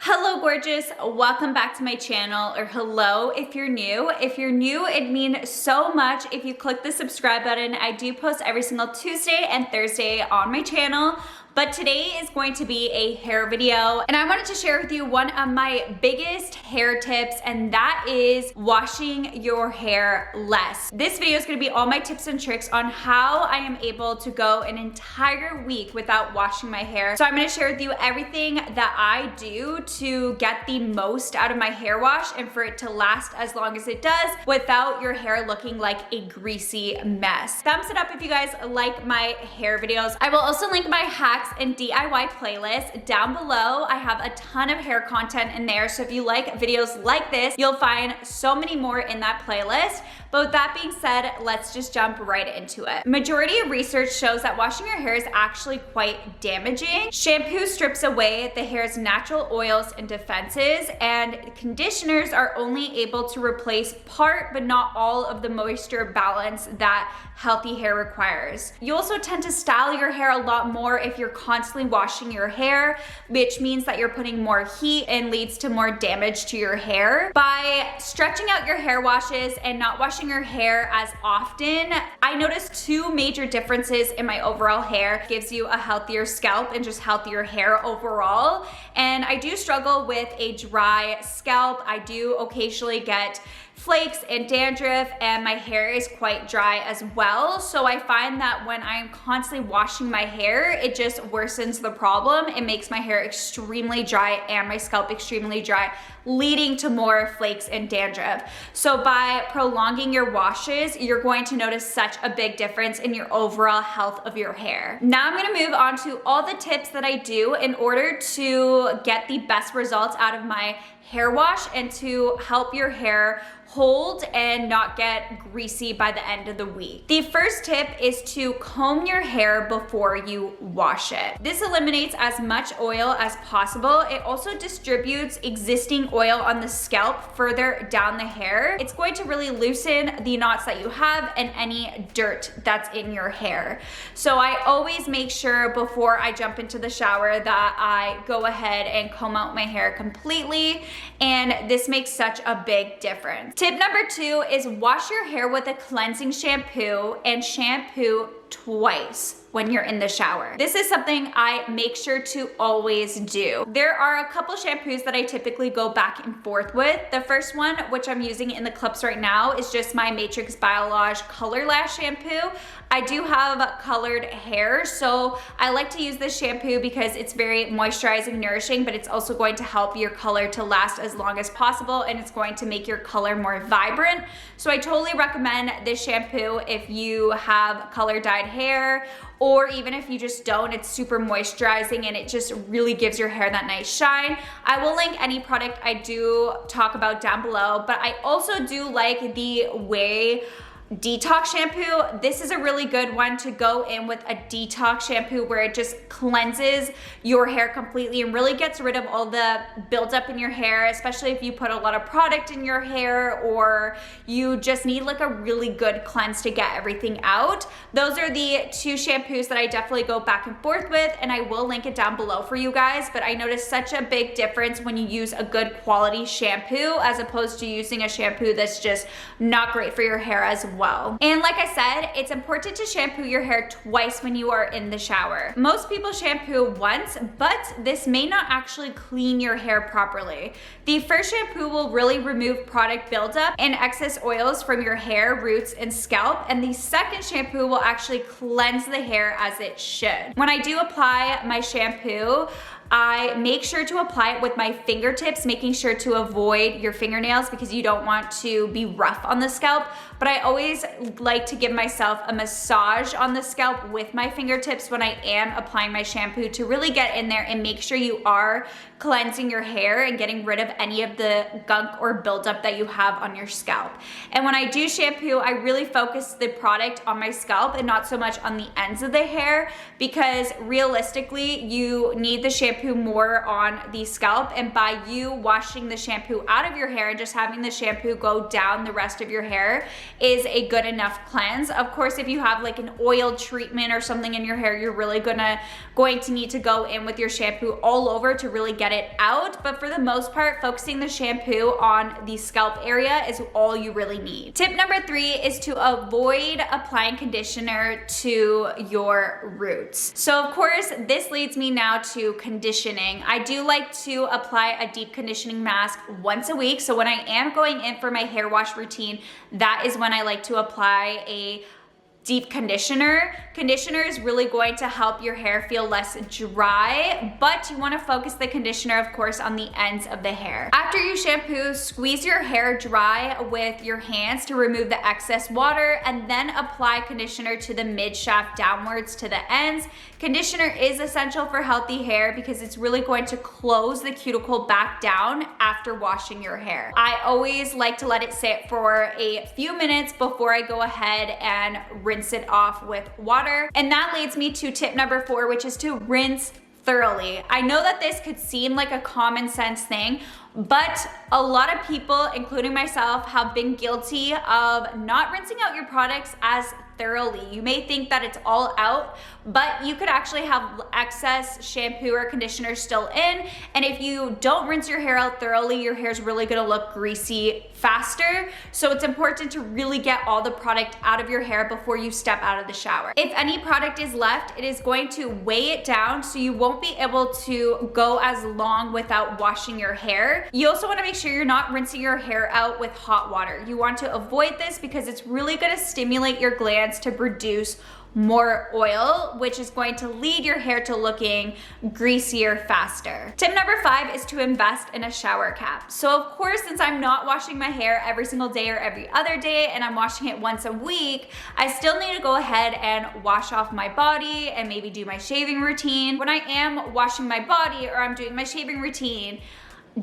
Hello gorgeous, welcome back to my channel, or hello if you're new. If you're new, it means so much if you click the subscribe button. I do post every single Tuesday and Thursday on my channel. But today is going to be a hair video, and I wanted to share with you one of my biggest hair tips, and that is washing your hair less. This video is gonna be all my tips and tricks on how I am able to go an entire week without washing my hair. So I'm gonna share with you everything that I do to get the most out of my hair wash and for it to last as long as it does without your hair looking like a greasy mess. Thumbs it up if you guys like my hair videos. I will also link my hacks and DIY playlist down below. I have a ton of hair content in there, so if you like videos like this, you'll find so many more in that playlist. But with that being said, let's just jump right into it. Majority of research shows that washing your hair is actually quite damaging. Shampoo strips away the hair's natural oils and defenses, and conditioners are only able to replace part but not all of the moisture balance that healthy hair requires. You also tend to style your hair a lot more if you're constantly washing your hair, which means that you're putting more heat and leads to more damage to your hair. By stretching out your hair washes and not washing your hair as often, I noticed two major differences in my overall hair. It gives you a healthier scalp and just healthier hair overall. And I do struggle with a dry scalp. I do occasionally get flakes and dandruff, and my hair is quite dry as well. So I find that when I'm constantly washing my hair, it just worsens the problem. It makes my hair extremely dry and my scalp extremely dry, leading to more flakes and dandruff. So by prolonging your washes, you're going to notice such a big difference in your overall health of your hair. Now I'm gonna move on to all the tips that I do in order to get the best results out of my hair wash and to help your hair hold and not get greasy by the end of the week. The first tip is to comb your hair before you wash it. This eliminates as much oil as possible. It also distributes existing oil on the scalp further down the hair. It's going to really loosen the knots that you have and any dirt that's in your hair. So I always make sure before I jump into the shower that I go ahead and comb out my hair completely, and this makes such a big difference. Tip number 2 is wash your hair with a cleansing shampoo and shampoo twice when you're in the shower. This is something I make sure to always do. There are a couple shampoos that I typically go back and forth with. The first one, which I'm using in the clips right now, is just my Matrix Biolage Color Lash shampoo. I do have colored hair, so I like to use this shampoo because it's very moisturizing, nourishing, but it's also going to help your color to last as long as possible, and it's going to make your color more vibrant. So I totally recommend this shampoo if you have color dyed hair, or even if you just don't. It's super moisturizing and it just really gives your hair that nice shine. I will link any product I do talk about down below, but I also do like the Way detox shampoo. This is a really good one to go in with a detox shampoo where it just cleanses your hair completely and really gets rid of all the buildup in your hair, especially if you put a lot of product in your hair or you just need like a really good cleanse to get everything out. Those are the two shampoos that I definitely go back and forth with, and I will link it down below for you guys. But I noticed such a big difference when you use a good quality shampoo as opposed to using a shampoo that's just not great for your hair as well. And like I said, it's important to shampoo your hair twice when you are in the shower. Most people shampoo once, but this may not actually clean your hair properly. The first shampoo will really remove product buildup and excess oils from your hair, roots, and scalp, and the second shampoo will actually cleanse the hair as it should. When I do apply my shampoo, I make sure to apply it with my fingertips, making sure to avoid your fingernails because you don't want to be rough on the scalp. But I always like to give myself a massage on the scalp with my fingertips when I am applying my shampoo to really get in there and make sure you are cleansing your hair and getting rid of any of the gunk or buildup that you have on your scalp. And when I do shampoo, I really focus the product on my scalp and not so much on the ends of the hair, because realistically, you need the shampoo shampoo more on the scalp, and by you washing the shampoo out of your hair and just having the shampoo go down the rest of your hair is a good enough cleanse. Of course, if you have like an oil treatment or something in your hair, you're really going to need to go in with your shampoo all over to really get it out. But for the most part, focusing the shampoo on the scalp area is all you really need. Tip number 3 is to avoid applying conditioner to your roots. So of course, this leads me now to conditioning. I do like to apply a deep conditioning mask once a week. So when I am going in for my hair wash routine, that is when I like to apply a deep conditioner. Conditioner is really going to help your hair feel less dry, but you want to focus the conditioner, of course, on the ends of the hair. After you shampoo, squeeze your hair dry with your hands to remove the excess water, and then apply conditioner to the mid shaft downwards to the ends. Conditioner is essential for healthy hair because it's really going to close the cuticle back down after washing your hair. I always like to let it sit for a few minutes before I go ahead and rinse it off with water. And that leads me to tip number 4, which is to rinse thoroughly. I know that this could seem like a common sense thing, but a lot of people, including myself, have been guilty of not rinsing out your products as thoroughly. You may think that it's all out, but you could actually have excess shampoo or conditioner still in. And if you don't rinse your hair out thoroughly, your hair is really gonna look greasy faster. So it's important to really get all the product out of your hair before you step out of the shower. If any product is left, it is going to weigh it down, so you won't be able to go as long without washing your hair. You also wanna make sure you're not rinsing your hair out with hot water. You want to avoid this because it's really gonna stimulate your glands to produce more oil, which is going to lead your hair to looking greasier faster. Tip number 5 is to invest in a shower cap. So of course, since I'm not washing my hair every single day or every other day, and I'm washing it once a week, I still need to go ahead and wash off my body and maybe do my shaving routine. When I am washing my body or I'm doing my shaving routine,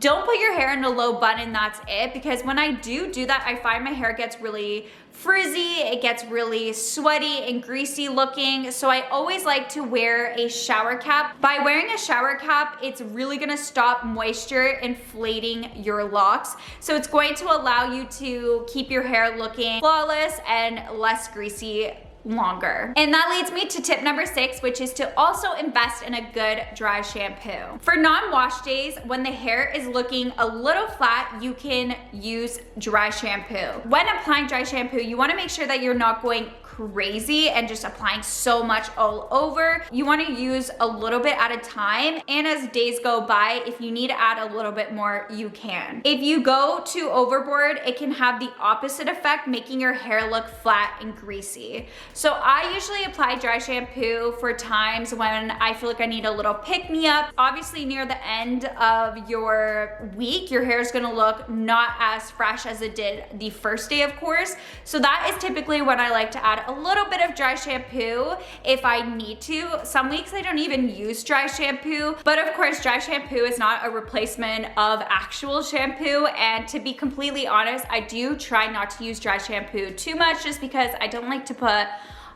don't put your hair in a low bun and that's it, because when I do that, I find my hair gets really frizzy, it gets really sweaty and greasy looking. So I always like to wear a shower cap. By wearing a shower cap, it's really gonna stop moisture inflating your locks. So it's going to allow you to keep your hair looking flawless and less greasy longer. And that leads me to tip number 6, which is to also invest in a good dry shampoo. For non-wash days, when the hair is looking a little flat, you can use dry shampoo. When applying dry shampoo, you wanna make sure that you're not going crazy and just applying so much all over. You want to use a little bit at a time, and as days go by, if you need to add a little bit more, you can. If you go too overboard, it can have the opposite effect, making your hair look flat and greasy. So I usually apply dry shampoo for times when I feel like I need a little pick-me-up. Obviously, near the end of your week, your hair is going to look not as fresh as it did the first day, of course. So that is typically when I like to add a little bit of dry shampoo if I need to. Some weeks I don't even use dry shampoo, but of course dry shampoo is not a replacement of actual shampoo, and to be completely honest, I do try not to use dry shampoo too much just because I don't like to put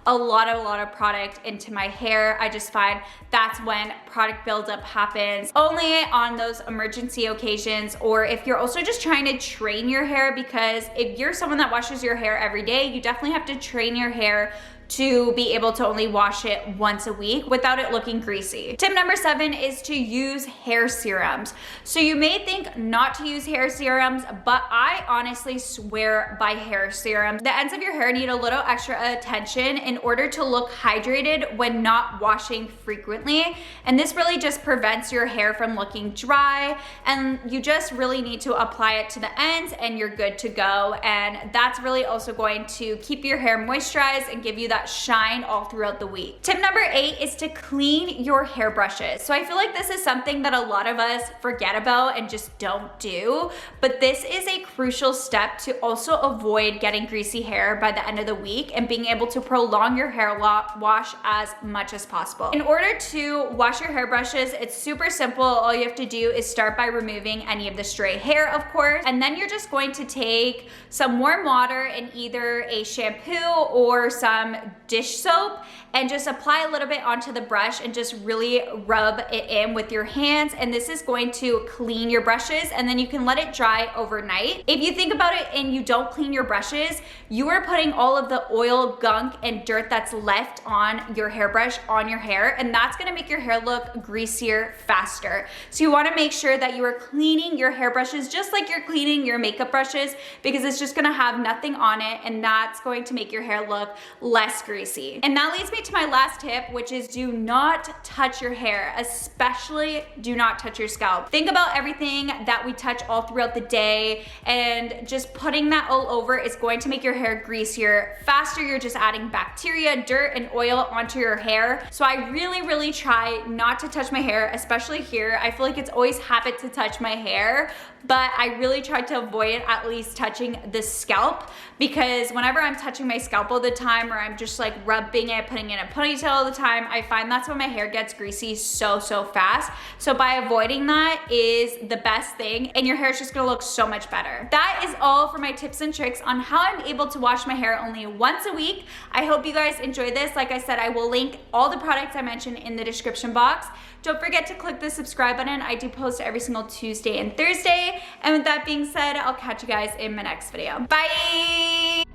a lot of product into my hair. I just find that's when product buildup happens, only on those emergency occasions, or if you're also just trying to train your hair, because if you're someone that washes your hair every day, you definitely have to train your hair to be able to only wash it once a week without it looking greasy. Tip number 7 is to use hair serums. So you may think not to use hair serums, but I honestly swear by hair serums. The ends of your hair need a little extra attention in order to look hydrated when not washing frequently. And this really just prevents your hair from looking dry, and you just really need to apply it to the ends and you're good to go. And that's really also going to keep your hair moisturized and give you that shine all throughout the week. Tip number 8 is to clean your hairbrushes. So I feel like this is something that a lot of us forget about and just don't do, but this is a crucial step to also avoid getting greasy hair by the end of the week and being able to prolong your hair wash as much as possible. In order to wash your hairbrushes, it's super simple. All you have to do is start by removing any of the stray hair, of course, and then you're just going to take some warm water in either a shampoo or some dish soap and just apply a little bit onto the brush and just really rub it in with your hands. And this is going to clean your brushes, and then you can let it dry overnight. If you think about it and you don't clean your brushes, you are putting all of the oil, gunk, and dirt that's left on your hairbrush on your hair, and that's gonna make your hair look greasier faster. So you wanna make sure that you are cleaning your hairbrushes just like you're cleaning your makeup brushes, because it's just gonna have nothing on it, and that's going to make your hair look less greasy. And that leads me to my last tip, which is do not touch your hair, especially do not touch your scalp. Think about everything that we touch all throughout the day, and just putting that all over is going to make your hair greasier faster. You're just adding bacteria, dirt, and oil onto your hair. So I really try not to touch my hair, especially here. I feel like it's always habit to touch my hair, but I really try to avoid at least touching the scalp, because whenever I'm touching my scalp all the time, or I'm just like rubbing it, putting it in a ponytail all the time, I find that's when my hair gets greasy so fast. So by avoiding that is the best thing, and your hair is just gonna look so much better. That is all for my tips and tricks on how I'm able to wash my hair only once a week. I hope you guys enjoyed this. Like I said, I will link all the products I mentioned in the description box. Don't forget to click the subscribe button. I do post every single Tuesday and Thursday. And with that being said, I'll catch you guys in my next video. Bye!